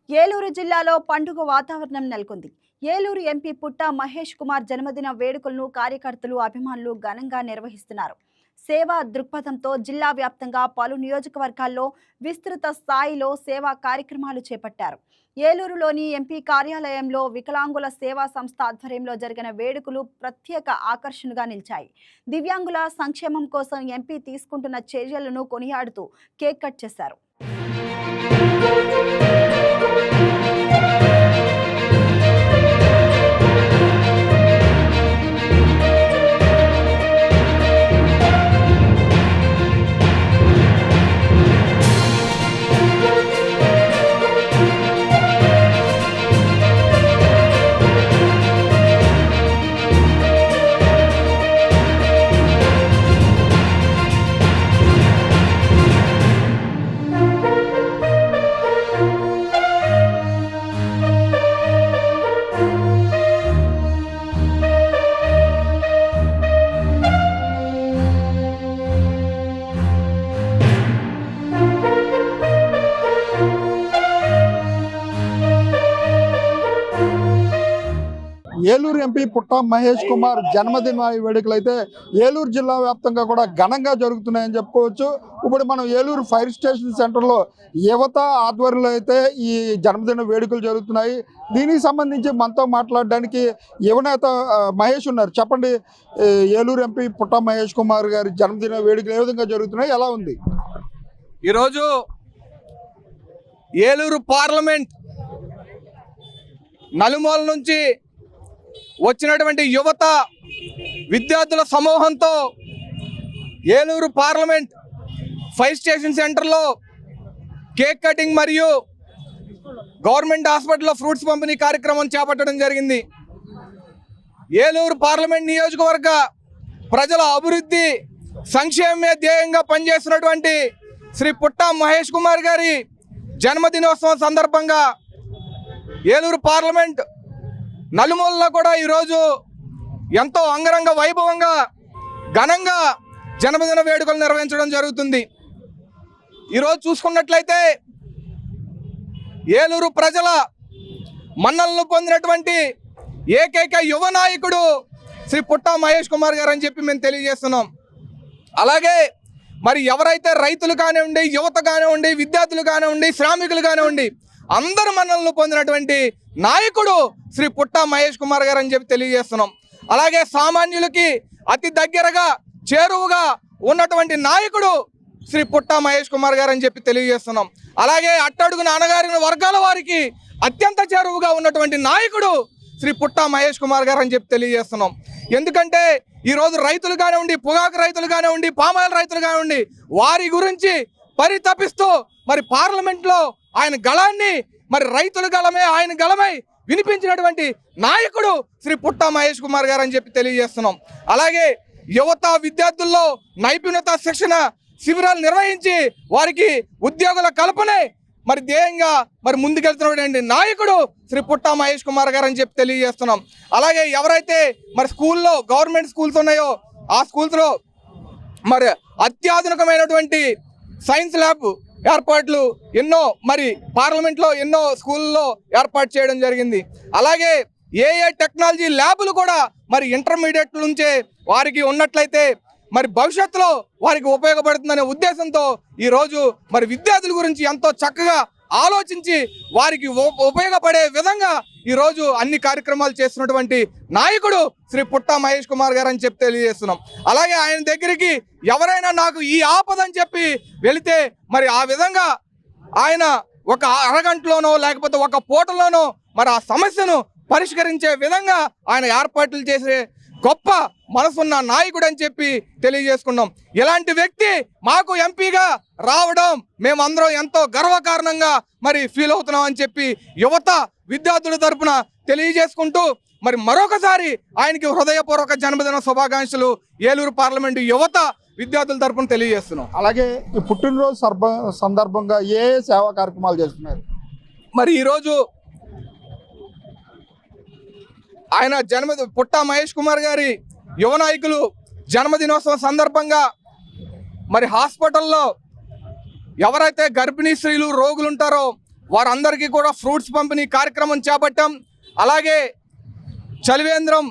ఏలూరు జిల్లాలో పండుగ వాతావరణం నెలకొంది. ఏలూరు ఎంపీ పుట్ట మహేష్ కుమార్ జన్మదిన వేడుకలను కార్యకర్తలు, అభిమానులు ఘనంగా నిర్వహిస్తున్నారు. సేవా దృక్పథంతో జిల్లా వ్యాప్తంగా పలు నియోజకవర్గాల్లో విస్తృత స్థాయిలో సేవా కార్యక్రమాలు చేపట్టారు. ఏలూరులోని ఎంపీ కార్యాలయంలో వికలాంగుల సేవా సంస్థ ఆధ్వర్యంలో జరిగిన వేడుకలు ప్రత్యేక ఆకర్షణగా నిలిచాయి. దివ్యాంగుల సంక్షేమం కోసం ఎంపీ తీసుకుంటున్న చర్యలను కొనియాడుతూ కేక్ కట్ చేశారు. ఏలూరు ఎంపీ పుట్ట మహేష్ కుమార్ జన్మదిన వేడుకలు అయితే ఏలూరు జిల్లా వ్యాప్తంగా కూడా ఘనంగా జరుగుతున్నాయని చెప్పుకోవచ్చు. ఇప్పుడు మనం ఏలూరు ఫైర్ స్టేషన్ సెంటర్లో యువత ఆధ్వర్యంలో అయితే ఈ జన్మదిన వేడుకలు జరుగుతున్నాయి. దీనికి సంబంధించి మనతో మాట్లాడడానికి యువనేత మహేష్ ఉన్నారు. చెప్పండి, ఏలూరు ఎంపీ పుట్ట మహేష్ కుమార్ గారి జన్మదిన వేడుకలు ఏ విధంగా జరుగుతున్నాయి, ఎలా ఉంది? ఈరోజు ఏలూరు పార్లమెంట్ నలుమూల నుంచి వచ్చినటువంటి యువత విద్యార్థుల సమూహంతో ఏలూరు పార్లమెంట్ ఫైర్ స్టేషన్ సెంటర్లో కేక్ కటింగ్ మరియు గవర్నమెంట్ హాస్పిటల్లో ఫ్రూట్స్ పంపిణీ కార్యక్రమం చేపట్టడం జరిగింది. ఏలూరు పార్లమెంట్ నియోజకవర్గ ప్రజల అభివృద్ధి సంక్షేమమే ధ్యేయంగా పనిచేస్తున్నటువంటి శ్రీ పుట్ట మహేష్ కుమార్ గారి జన్మదినోత్సవం సందర్భంగా ఏలూరు పార్లమెంట్ నలుమూలలో కూడా ఈరోజు ఎంతో అంగరంగ వైభవంగా ఘనంగా జన్మదిన వేడుకలు నిర్వహించడం జరుగుతుంది. ఈరోజు చూసుకున్నట్లయితే ఏలూరు ప్రజల మన్ననలు పొందినటువంటి ఏకైక యువ నాయకుడు శ్రీ పుట్ట మహేష్ కుమార్ గారు అని చెప్పి మేము తెలియజేస్తున్నాం. అలాగే మరి ఎవరైతే రైతులు కానివ్వండి, యువత కానివ్వండి, విద్యార్థులు కానివ్వండి, శ్రామికులు కానివ్వండి, అందరు మన్ననలు పొందినటువంటి నాయకుడు శ్రీ పుట్ట మహేష్ కుమార్ గారు అని చెప్పి తెలియజేస్తున్నాం. అలాగే సామాన్యులకి అతి దగ్గరగా చేరువుగా ఉన్నటువంటి నాయకుడు శ్రీ పుట్ట మహేష్ కుమార్ గారు అని చెప్పి తెలియజేస్తున్నాం. అలాగే అట్టడుగున అణగారిన వర్గాల వారికి అత్యంత చేరువుగా ఉన్నటువంటి నాయకుడు శ్రీ పుట్ట మహేష్ కుమార్ గారు అని చెప్పి తెలియజేస్తున్నాం. ఎందుకంటే ఈరోజు రైతులు కానివ్వండి, పొగాకు రైతులు కానివ్వండి, పామాయిల్ రైతులు కానివ్వండి, వారి గురించి పరితపిస్తూ మరి పార్లమెంట్లో ఆయన గళాన్ని మరి రైతుల గళమే ఆయన గళమై వినిపించినటువంటి నాయకుడు శ్రీ పుట్ట మహేష్ కుమార్ గారు అని చెప్పి తెలియజేస్తున్నాం. అలాగే యువత విద్యార్థుల్లో నైపుణ్యత శిక్షణ శిబిరాలు నిర్వహించి వారికి ఉద్యోగుల కల్పనే మరి ధ్యేయంగా మరి ముందుకెళ్తున్నటువంటి నాయకుడు శ్రీ పుట్ట మహేష్ కుమార్ గారు అని చెప్పి తెలియజేస్తున్నాం. అలాగే ఎవరైతే మరి స్కూల్లో గవర్నమెంట్ స్కూల్స్ ఉన్నాయో ఆ స్కూల్స్లో మరి అత్యాధునికమైనటువంటి సైన్స్ ల్యాబ్ ఏర్పాట్లు ఎన్నో మరి పార్లమెంట్లో ఎన్నో స్కూల్లో ఏర్పాటు చేయడం జరిగింది. అలాగే ఏ టెక్నాలజీ ల్యాబులు కూడా మరి ఇంటర్మీడియట్ నుంచే వారికి ఉన్నట్లయితే మరి భవిష్యత్తులో వారికి ఉపయోగపడుతుందనే ఉద్దేశంతో ఈరోజు మరి విద్యార్థుల గురించి ఎంతో చక్కగా ఆలోచించి వారికి ఉపయోగపడే విధంగా ఈరోజు అన్ని కార్యక్రమాలు చేస్తున్నటువంటి నాయకుడు శ్రీ పుట్ట మహేష్ కుమార్ గారు అని చెప్పి తెలియజేస్తున్నాం. అలాగే ఆయన దగ్గరికి ఎవరైనా నాకు ఈ ఆపదని చెప్పి వెళితే మరి ఆ విధంగా ఆయన ఒక అరగంటలోనో లేకపోతే ఒక పూటలోనో మరి ఆ సమస్యను పరిష్కరించే విధంగా ఆయన ఏర్పాట్లు చేసే గొప్ప మనసున్న నాయకుడు అని చెప్పి తెలియజేసుకున్నాం. ఇలాంటి వ్యక్తి మాకు ఎంపీగా రావడం మేమందరం ఎంతో గర్వకారణంగా మరి ఫీల్ అవుతున్నాం అని చెప్పి యువత విద్యార్థుల తరపున తెలియజేసుకుంటూ మరి మరొకసారి ఆయనకి హృదయపూర్వక జన్మదిన శుభాకాంక్షలు ఏలూరు పార్లమెంటు యువత విద్యార్థుల తరపున తెలియజేస్తున్నాం. అలాగే ఈ పుట్టినరోజు సందర్భంగా ఏ సేవా కార్యక్రమాలు చేస్తున్నారు? మరి ఈరోజు ఆయన పుట్ట మహేష్ కుమార్ గారి యువ నాయకులు జన్మదినోత్సవం సందర్భంగా మరి హాస్పిటల్లో ఎవరైతే గర్భిణీ స్త్రీలు రోగులు ఉంటారో వారందరికీ కూడా ఫ్రూట్స్ పంపిణీ కార్యక్రమం చేపట్టాం. అలాగే చలివేంద్రం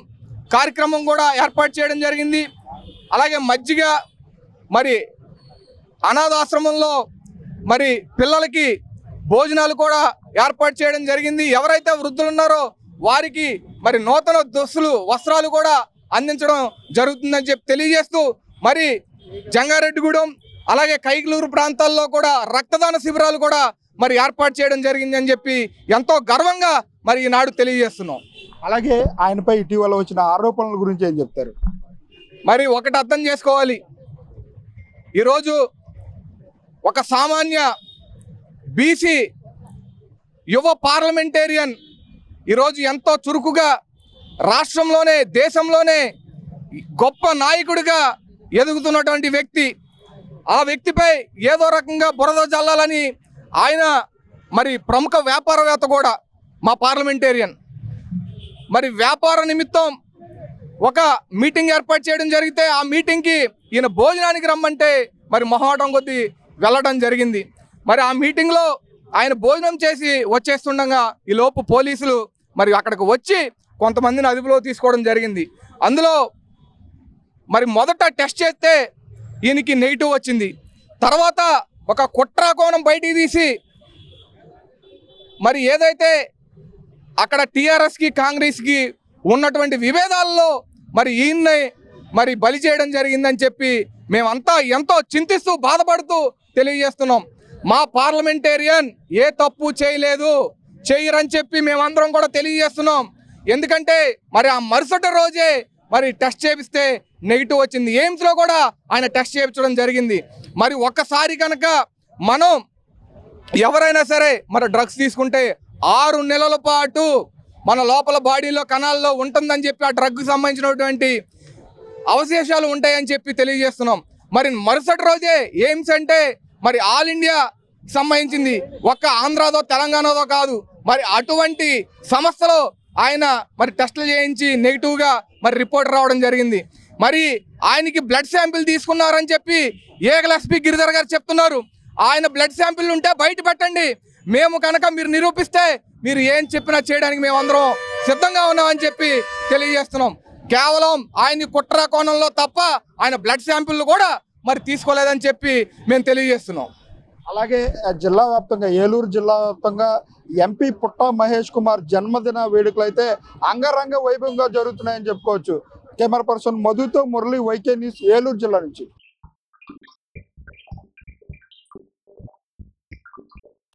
కార్యక్రమం కూడా ఏర్పాటు చేయడం జరిగింది. అలాగే మజ్జిగ, మరి అనాథాశ్రమంలో మరి పిల్లలకి భోజనాలు కూడా ఏర్పాటు చేయడం జరిగింది. ఎవరైతే వృద్ధులు ఉన్నారో వారికి మరి నూతన దుస్తులు, వస్త్రాలు కూడా అందించడం జరుగుతుందని చెప్పి తెలియజేస్తూ, మరి జంగారెడ్డిగూడెం అలాగే కైకలూరు ప్రాంతాల్లో కూడా రక్తదాన శిబిరాలు కూడా మరి ఏర్పాటు చేయడం జరిగిందని చెప్పి ఎంతో గర్వంగా మరి ఈనాడు తెలియజేస్తున్నాం. అలాగే ఆయనపై ఇటీవల వచ్చిన ఆరోపణల గురించి ఏం చెప్తారు? మరి ఒకటి అర్థం చేసుకోవాలి, ఈరోజు ఒక సామాన్య బీసీ యువ పార్లమెంటేరియన్ ఈరోజు ఎంతో చురుకుగా రాష్ట్రంలోనే దేశంలోనే గొప్ప నాయకుడిగా ఎదుగుతున్నటువంటి వ్యక్తి, ఆ వ్యక్తిపై ఏదో రకంగా బురద జల్లాలని ఆయన మరి ప్రముఖ వ్యాపారవేత్త కూడా మా పార్లమెంటేరియన్. మరి వ్యాపార నిమిత్తం ఒక మీటింగ్ ఏర్పాటు చేయడం జరిగితే ఆ మీటింగ్కి ఈయన భోజనానికి రమ్మంటే మరి మొహమాటం కొద్దీ వెళ్ళడం జరిగింది. మరి ఆ మీటింగ్లో ఆయన భోజనం చేసి వచ్చేస్తుండగా ఈ లోపు పోలీసులు మరి అక్కడికి వచ్చి కొంతమందిని అదుపులో తీసుకోవడం జరిగింది. అందులో మరి మొదట టెస్ట్ చేస్తే ఈయనకి నెగిటివ్ వచ్చింది. తర్వాత ఒక కుట్ర కోణం బయటికి తీసి మరి ఏదైతే అక్కడ టీఆర్ఎస్కి కాంగ్రెస్కి ఉన్నటువంటి విభేదాల్లో మరి ఈయన్ని మరి బలి చేయడం జరిగిందని చెప్పి మేమంతా ఎంతో చింతిస్తూ బాధపడుతూ తెలియజేస్తున్నాం. మా పార్లమెంటేరియన్ ఏ తప్పు చేయరని చెప్పి మేమందరం కూడా తెలియజేస్తున్నాం. ఎందుకంటే మరి ఆ మరుసటి రోజే మరి టెస్ట్ చేపిస్తే నెగిటివ్ వచ్చింది. ఎయిమ్స్లో కూడా ఆయన టెస్ట్ చేయించడం జరిగింది. మరి ఒక్కసారి కనుక మనం ఎవరైనా సరే మరి డ్రగ్స్ తీసుకుంటే 6 నెలల పాటు మన లోపల బాడీలో కణాల్లో ఉంటుందని చెప్పి ఆ డ్రగ్కి సంబంధించినటువంటి అవశేషాలు ఉంటాయని చెప్పి తెలియజేస్తున్నాం. మరి మరుసటి రోజే ఎయిమ్స్ అంటే మరి ఆల్ ఇండియా సంబంధించింది, ఒక్క ఆంధ్రాదో తెలంగాణదో కాదు. మరి అటువంటి సంస్థలో ఆయన మరి టెస్టులు చేయించి నెగిటివ్గా మరి రిపోర్ట్ రావడం జరిగింది. మరి ఆయనకి బ్లడ్ శాంపిల్ తీసుకున్నారని చెప్పి ఏగలఎస్పీ గిరిధర్ గారు చెప్తున్నారు. ఆయన బ్లడ్ శాంపిల్ ఉంటే బయట పెట్టండి, మేము కనుక మీరు నిరూపిస్తే మీరు ఏం చెప్పినా చేయడానికి మేమందరం సిద్ధంగా ఉన్నామని చెప్పి తెలియజేస్తున్నాం. కేవలం ఆయన కుట్ర కోణంలో తప్ప ఆయన బ్లడ్ శాంపిల్ కూడా మరి తీసుకోలేదని చెప్పి మేము తెలియజేస్తున్నాం. అలాగే జిల్లా వ్యాప్తంగా, ఏలూరు జిల్లా వ్యాప్తంగా ఎంపీ పుట్టా మహేష్ కుమార్ జన్మదిన వేడుకలు అయితే అంగరంగ వైభవంగా జరుగుతున్నాయని చెప్పుకోవచ్చు. కెమెరా పర్సన్ మధుతో మురళి, వైకే న్యూస్, ఏలూరు జిల్లా నుంచి.